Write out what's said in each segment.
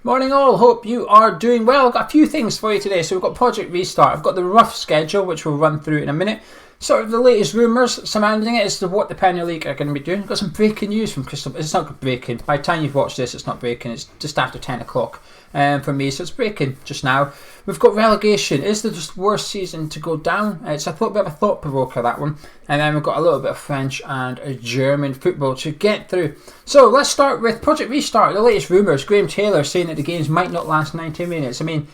Morning all, hope you are doing well. I've got a few things for you today. So we've got Project Restart, I've got the rough schedule which we'll run through in a minute. Sort of the latest rumours surrounding it as to what the Premier League are going to be doing. I've got some breaking news from Crystal. It's not breaking, by the time you've watched this it's not breaking, it's just after 10 o'clock for me, so it's breaking just now. We've got relegation. Is the just worst season to go down? It's a bit of a thought provoker, that one. And then we've got a little bit of French and German football to get through. So let's start with Project Restart, the latest rumours. Graham Taylor saying that the games might not last 90 minutes. I mean,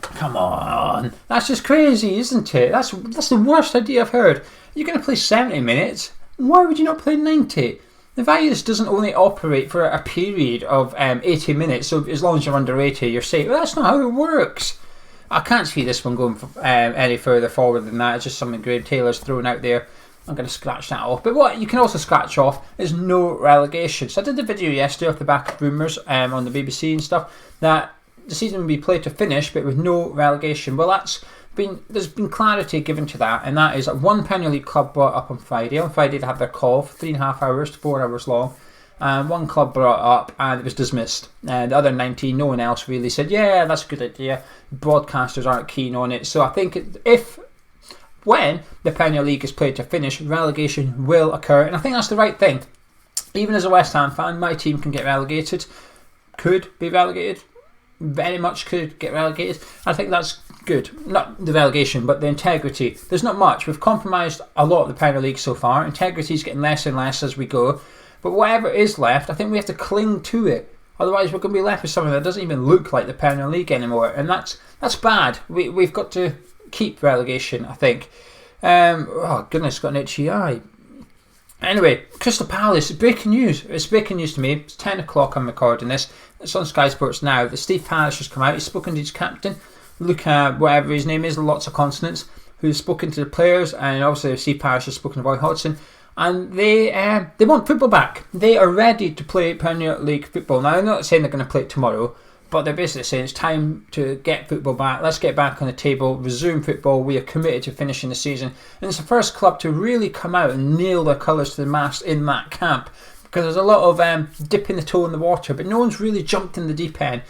come on, that's just crazy, isn't it? That's the worst idea I've heard. You're going to play 70 minutes. Why would you not play 90? The virus doesn't only operate for a period of 80 minutes, so as long as you're under 80, you're safe. Well, that's not how it works. I can't see this one going any further forward than that. It's just something Graham Taylor's thrown out there. I'm going to scratch that off. But what you can also scratch off is no relegation. So I did the video yesterday off the back of rumours on the BBC and stuff that the season will be played to finish, but with no relegation. Well, there's been clarity given to that, and that is that one Premier League club brought up on Friday. On Friday they had their call for 3.5 hours to 4 hours long. And one club brought it up and it was dismissed. And the other 19, no one else really said, yeah, that's a good idea. Broadcasters aren't keen on it. So I think when the Premier League is played to finish, relegation will occur. And I think that's the right thing. Even as a West Ham fan, my team can get relegated. Could be relegated. Very much could get relegated. I think that's good. Not the relegation, but the integrity. There's not much. We've compromised a lot of the Premier League so far. Integrity is getting less and less as we go. But whatever is left, I think we have to cling to it. Otherwise, we're going to be left with something that doesn't even look like the Premier League anymore. And that's bad. We've got to keep relegation, I think. Oh, goodness, got an itchy eye. Anyway, Crystal Palace, breaking news. It's breaking news to me. It's 10 o'clock, I'm recording this. It's on Sky Sports now. The Steve Parish has come out. He's spoken to his captain, Luca, whatever his name is, lots of consonants, who's spoken to the players, and obviously Steve Parish has spoken to Roy Hodgson. And they want football back. They are ready to play Premier League football. Now, I'm not saying they're going to play it tomorrow, but they're basically saying it's time to get football back. Let's get back on the table, resume football. We are committed to finishing the season. And it's the first club to really come out and nail their colours to the mast in that camp. Because there's a lot of dipping the toe in the water, but no one's really jumped in the deep end.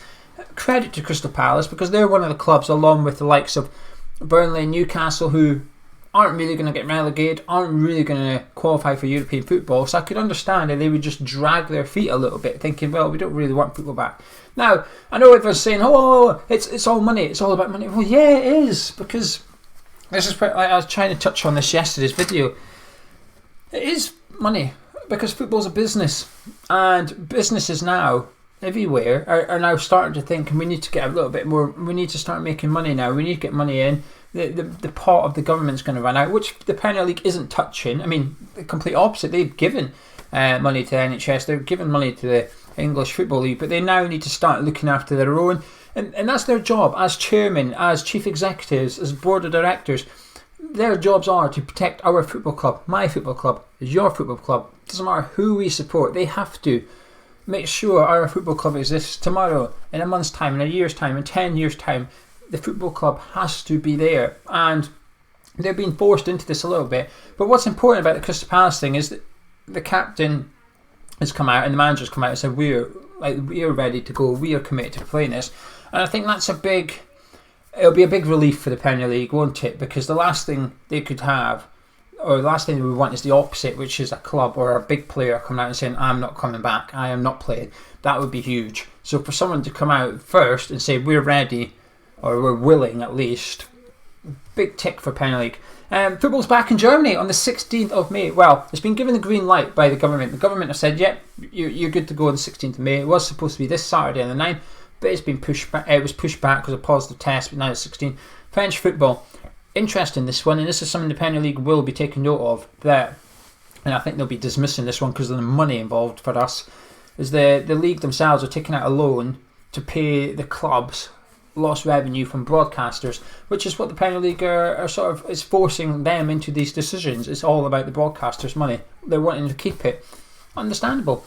Credit to Crystal Palace, because they're one of the clubs, along with the likes of Burnley and Newcastle, who aren't really going to get relegated, aren't really going to qualify for European football. So I could understand that they would just drag their feet a little bit, thinking, well, we don't really want football back. Now, I know everyone's saying, oh, it's all money, it's all about money. Well, yeah, it is, because this is like I was trying to touch on this yesterday's video. It is money, because football's a business, and businesses now everywhere are now starting to think, we need to get a little bit more, we need to start making money now, we need to get money in. The pot of the government's going to run out, which the Premier League isn't touching. I mean, the complete opposite. They've given money to the NHS, they've given money to the English Football League, but they now need to start looking after their own. And that's their job as chairman, as chief executives, as board of directors. Their jobs are to protect our football club, my football club, your football club. It doesn't matter who we support, they have to make sure our football club exists tomorrow, in a month's time, in a year's time, in 10 years' time. The football club has to be there, and they're being forced into this a little bit. But what's important about the Crystal Palace thing is that the captain has come out and the manager's come out and said, we are ready to go, we are committed to playing this. And I think that's it'll be a big relief for the Premier League, won't it? Because the last thing they could have, or the last thing we want, is the opposite, which is a club or a big player coming out and saying, I'm not coming back, I am not playing. That would be huge. So for someone to come out first and say, we're ready, or we're willing at least, big tick for Premier League. Football's back in Germany on the 16th of May. Well, it's been given the green light by the government. The government have said, yep, you're good to go on the 16th of May. It was supposed to be this Saturday on the 9th, but it's been pushed back. It was pushed back because of a positive test, but now it's 16th. French football. Interesting, this one, and this is something the Premier League will be taking note of. And I think they'll be dismissing this one because of the money involved for us. Is the league themselves are taking out a loan to pay the clubs lost revenue from broadcasters, which is what the Premier League are sort of is forcing them into these decisions. It's all about the broadcasters' money. They're wanting to keep it. Understandable.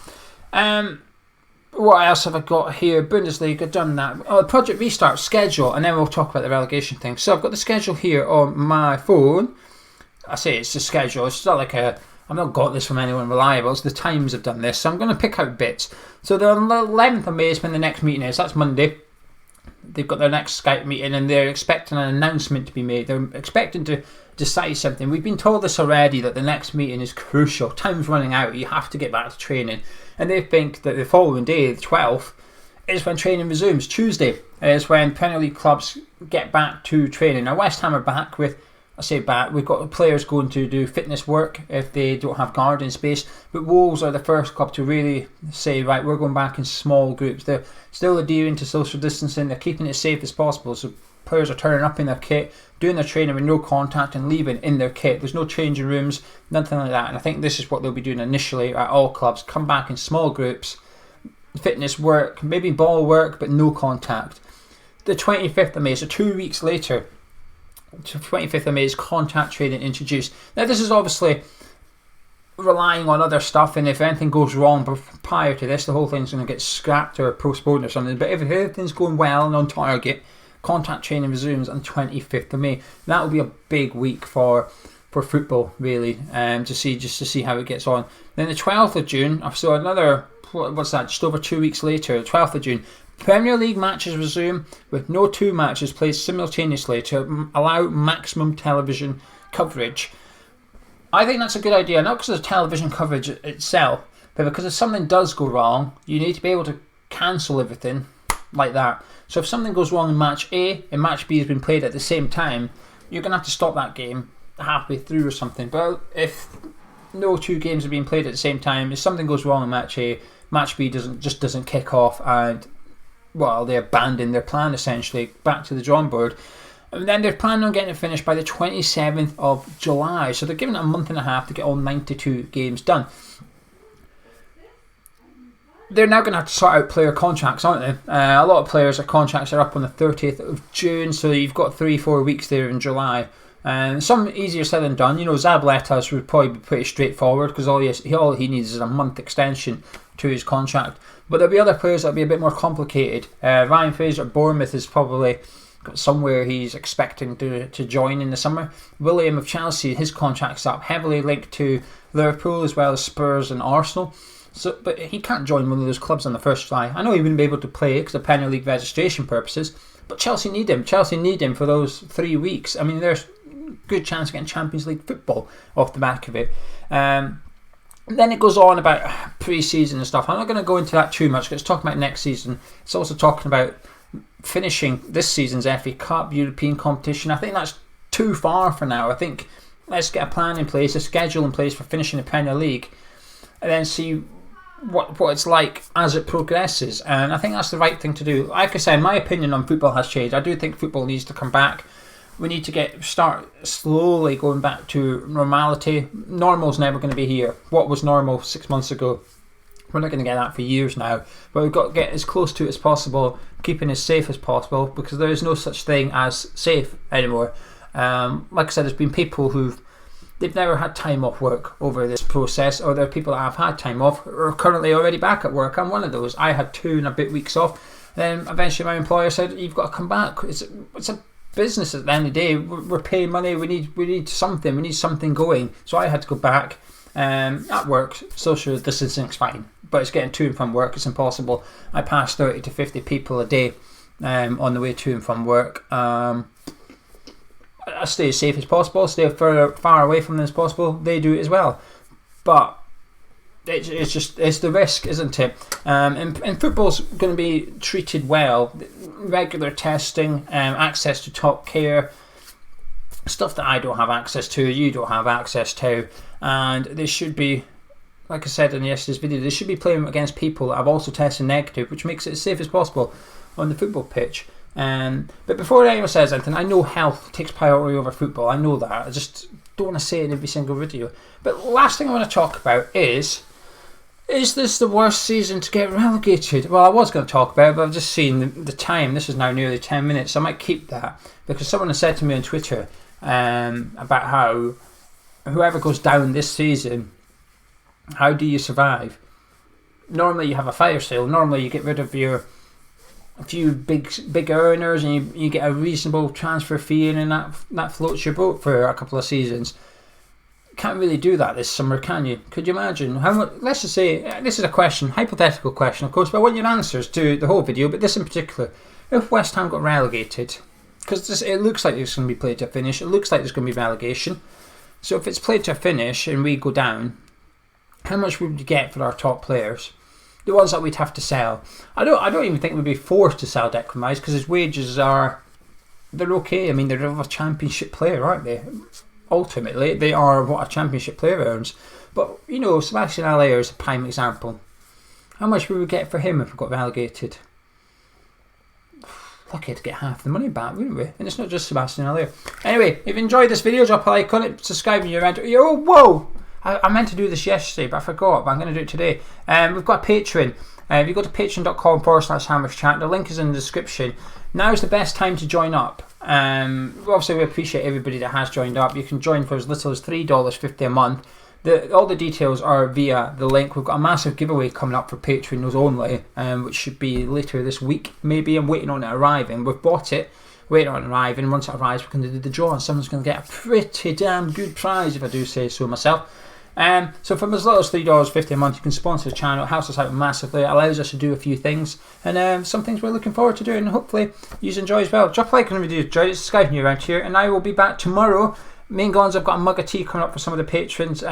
What else have I got here? Bundesliga, done that. Oh, Project Restart schedule, and then we'll talk about the relegation thing. So I've got the schedule here on my phone. I say it's the schedule. It's not like a I've not got this from anyone reliable. It's the Times have done this, so I'm going to pick out bits. So the 11th of May is when the next meeting is. That's Monday. They've got their next Skype meeting and they're expecting an announcement to be made. They're expecting to decide something. We've been told this already, that the next meeting is crucial. Time's running out. You have to get back to training. And they think that the following day, the 12th, is when training resumes. Tuesday is when Premier League clubs get back to training. Now West Ham are back with, I say back, we've got players going to do fitness work if they don't have garden space, but Wolves are the first club to really say, right, we're going back in small groups. They're still adhering to social distancing, they're keeping it safe as possible, so players are turning up in their kit, doing their training with no contact and leaving in their kit. There's no changing rooms, nothing like that, and I think this is what they'll be doing initially at all clubs. Come back in small groups, fitness work, maybe ball work, but no contact. The 25th of May, so 2 weeks later, 25th of May is contact training introduced. Now this is obviously relying on other stuff, and if anything goes wrong prior to this, the whole thing's going to get scrapped or postponed or something. But if everything's going well and on target, contact training resumes on 25th of May. That will be a big week for football, really, to see how it gets on. Then the 12th of June, so another, what's that, just over 2 weeks later, the 12th of June, Premier League matches resume with no two matches played simultaneously to allow maximum television coverage. I think that's a good idea, not because of the television coverage itself, but because if something does go wrong, you need to be able to cancel everything like that. So if something goes wrong in match A and match B has been played at the same time, you're going to have to stop that game halfway through or something. But if no two games are being played at the same time, if something goes wrong in match A, match B doesn't kick off, and well, they abandon their plan essentially, back to the drawing board. And then they're planning on getting it finished by the 27th of July. So they're giving it a month and a half to get all 92 games done. They're now going to have to sort out player contracts, aren't they? A lot of players' contracts are up on the 30th of June, so you've got 3-4 weeks there in July. Some easier said than done. You know, Zabaleta's would probably be pretty straightforward because all he needs is a month extension to his contract. But there'll be other players that'll be a bit more complicated. Ryan Fraser at Bournemouth is probably got somewhere he's expecting to join in the summer. William of Chelsea, his contract's up, heavily linked to Liverpool as well as Spurs and Arsenal. So, but he can't join one of those clubs on the 1st of July. I know he wouldn't be able to play because of Premier League registration purposes, but Chelsea need him. Chelsea need him for those 3 weeks. I mean, there's a good chance of getting Champions League football off the back of it. Then it goes on about pre-season and stuff. I'm not going to go into that too much because it's talking about next season. It's also talking about finishing this season's FA Cup, European competition. I think that's too far for now. I think let's get a plan in place, a schedule in place for finishing the Premier League, and then see what it's like as it progresses. And I think that's the right thing to do. Like I said, my opinion on football has changed. I do think football needs to come back. We need to start slowly going back to normality. Normal's never going to be here. What was normal 6 months ago? We're not going to get that for years now. But we've got to get as close to it as possible, keeping as safe as possible, because there is no such thing as safe anymore. Like I said, there's been people they've never had time off work over this process, or there are people that have had time off or are currently already back at work. I'm one of those. I had 2 and a bit weeks off. Then eventually my employer said, you've got to come back. It's a business at the end of the day. We're paying money. We need something. We need something going. So I had to go back. At work, social distancing's fine, but it's getting to and from work. It's impossible. I pass 30 to 50 people a day on the way to and from work. I stay as safe as possible, stay far away from them as possible. They do it as well, but it's the risk, isn't it? And football's going to be treated well. Regular testing, access to top care, stuff that I don't have access to, you don't have access to, and they should be, like I said in yesterday's video, they should be playing against people that have also tested negative, which makes it as safe as possible on the football pitch. But before anyone says anything, I know health takes priority over football. I know that. I just don't want to say it in every single video. But the last thing I want to talk about is this the worst season to get relegated? Well, I was going to talk about it, but I've just seen the time. This is now nearly 10 minutes. So I might keep that, because someone has said to me on Twitter about how whoever goes down this season, how do you survive? Normally you have a fire sale. Normally you get rid of a few big earners, and you get a reasonable transfer fee in, and that floats your boat for a couple of seasons. can't really do that this summer, can you? Could you imagine how much? Let's just say this is a question, hypothetical question, of course, but I want your answers to the whole video. But this in particular, if West Ham got relegated, because it looks like it's going to be played to a finish, it looks like there's going to be relegation. So if it's played to a finish and we go down, how much would we get for our top players? The ones that we'd have to sell. I don't even think we'd be forced to sell Declan Rice because his wages they're okay. I mean, they're a championship player, aren't they? Ultimately, they are what a championship player earns. But, you know, Sebastian Haller is a prime example. How much would we get for him if we got relegated? Lucky to get half the money back, wouldn't we? And it's not just Sebastian Haller. Anyway, if you enjoyed this video, drop a like on it, subscribe when you're around. Oh, whoa! I meant to do this yesterday, but I forgot, but I'm going to do it today. We've got a Patreon. If you go to patreon.com/HammersChat, the link is in the description. Now is the best time to join up. Obviously, we appreciate everybody that has joined up. You can join for as little as $3.50 a month. All the details are via the link. We've got a massive giveaway coming up for Patreons only, which should be later this week. Maybe I'm waiting on it arriving. We've bought it, waiting on it arriving. Once it arrives, we're going to do the draw, and someone's going to get a pretty damn good prize, if I do say so myself. So from as little as $3.50 a month, you can sponsor the channel. It helps us out massively. It allows us to do a few things, and some things we're looking forward to doing, and hopefully you enjoy as well. Drop a like on the video, enjoy it, subscribe if you're around here, and I will be back tomorrow. Main guns, I've got a mug of tea coming up for some of the patrons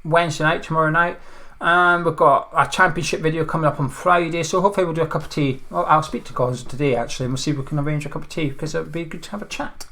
Wednesday night, tomorrow night, and we've got a championship video coming up on Friday, so hopefully we'll do a cup of tea. Well, I'll speak to Gons today actually, and we'll see if we can arrange a cup of tea, because it would be good to have a chat.